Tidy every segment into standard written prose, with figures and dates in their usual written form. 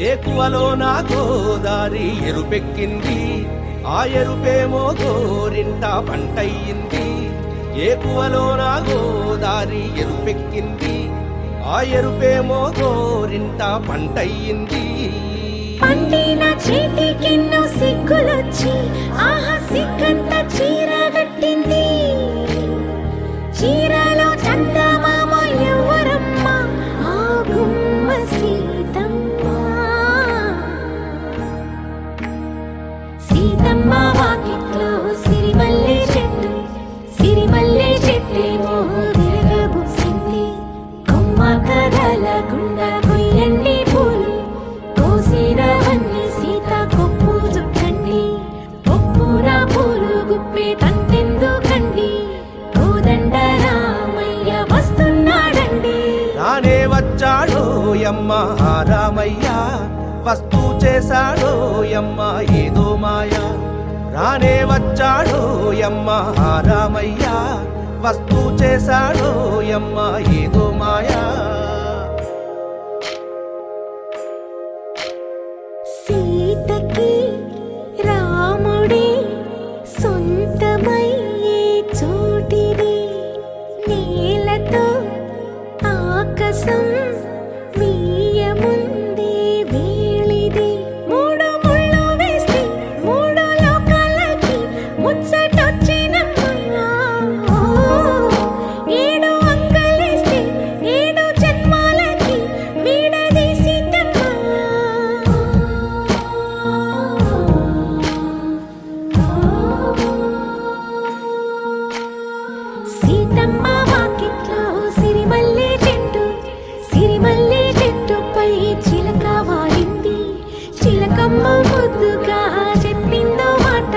ఏకువలో నా గోదారి ఎరుపెక్కింది, ఆ ఎరుపేమో గోరింట పంటయ్యింది. ఏకువలో నా గోదారి ఎరుపెక్కింది, ఆ ఎరుపేమో గోరింట పంటయ్యింది. పండిన చేతికెన్నో సిగ్గులొచ్చి ఆహా సిగ్గంత చీర కట్టింది. చీరలో చందమామ ఎవరమ్మ, ఆ గుమ్మ సీతమ్మ. సీతమ్మ వాకిట్లో సిరిమల్లె చెట్టు, సిరిమల్లె చెట్టేమో విరగబూసింది. కొమ్మ కదలకుండా కొయ్యండి పూలు, కోసినవన్నీ సీత కొప్పు చుట్టండి. కొప్పున పూలు గుప్పే తంతెందుకండి, కోదండ రామయ్య వస్తున్నాడండి. రానే వచ్చాడో యమ్మ ఆ రామయ్య, వస్తూ చేశాడో యమ్మ ఏదో మాయ. రానే వచ్చాడో యమ్మ ఆ రామయ్య, వస్తూ చేశాడో యమ్మ ఏదో మాయా. సీతకి రాముడే సొంతమయ్యే చోటిది, నేలతో ఆకాశం వీయముందే వేళిది. మూడు ముళ్ళు వేస్తే మూడు లోకాలకి ముచ్చటొచ్చినమ్మా. ఏడు అంగలేస్తే ఏడు జన్మాలకి వీడదీసిందమ్మా. సీతమ్మ వాకిట్లో సిరిమల్లె చెట్టు, సిరిమల్లె చెట్టుపై చిలక వాలింది. చిలకమ్మ ముద్దుగా చెప్పిందో మాట,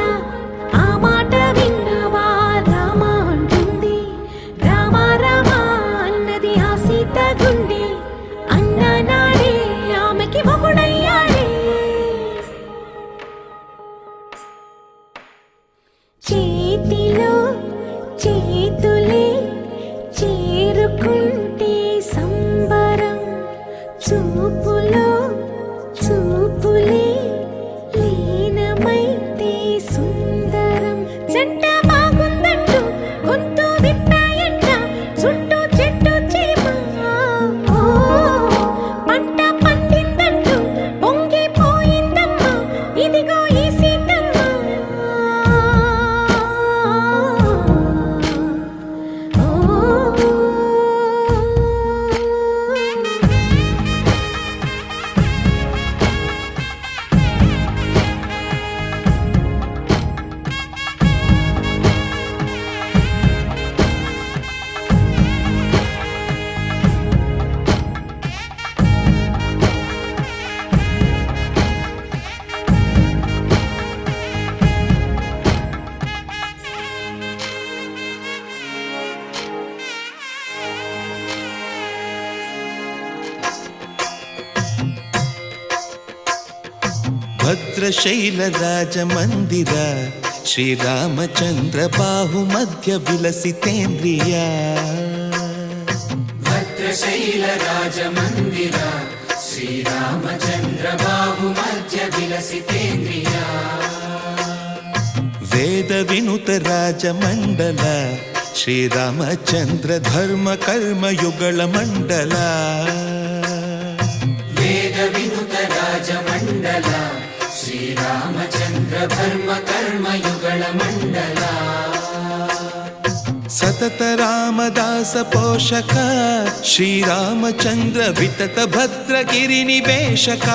ఆ మాట విన్నవా రామ అంటుంది. రామ రామ అన్నది ఆ సీత గుండె, అన్న నాడే ఆమెకి మొగుడయ్యాడే. చేతిలో చేతులే చేరుకుంటే సంబరం, చూపులో చూపులే లీనమైతే సుందరం. జంట బాగుందంటూ గొంతు విప్పాయంట చుట్టూ చెట్టు చీమ. పంట పండిందంటూ పొంగిపోయిందమ్మా, ఇదిగో ఈ సీతమ్మ. భద్రశైల రాజమందిర, శ్రీరామచంద్ర బాహుమధ్య విలసితేంద్రియ. భద్రశైల రాజమందిర, శ్రీరామచంద్ర బాహుమధ్య విలసితేంద్రియ. వేద వినుత రాజమండల, శ్రీరామచంద్ర ధర్మ కర్మయుగళ మండల. వేద వినుత రాజమండల, శ్రీరామచంద్ర ధర్మ కర్మయుగళ మండల. సతత రామదాస పోషక, శ్రీరామచంద్ర వితత భద్రగిరి నివేశక.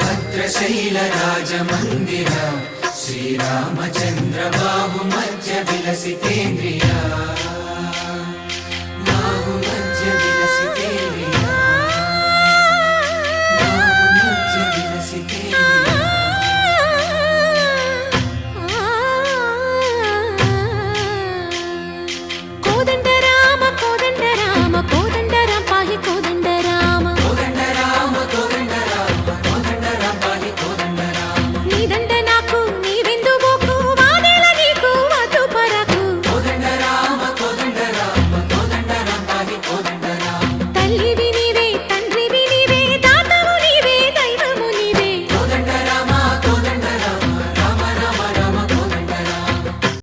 భద్రశైల రాజమందిర, శ్రీరామచంద్ర బాహుమధ్య విలసితేంద్రియ. బాహుమధ్య విలసితేంద్రియ, బాహుమధ్య విలసితేంద్రియ.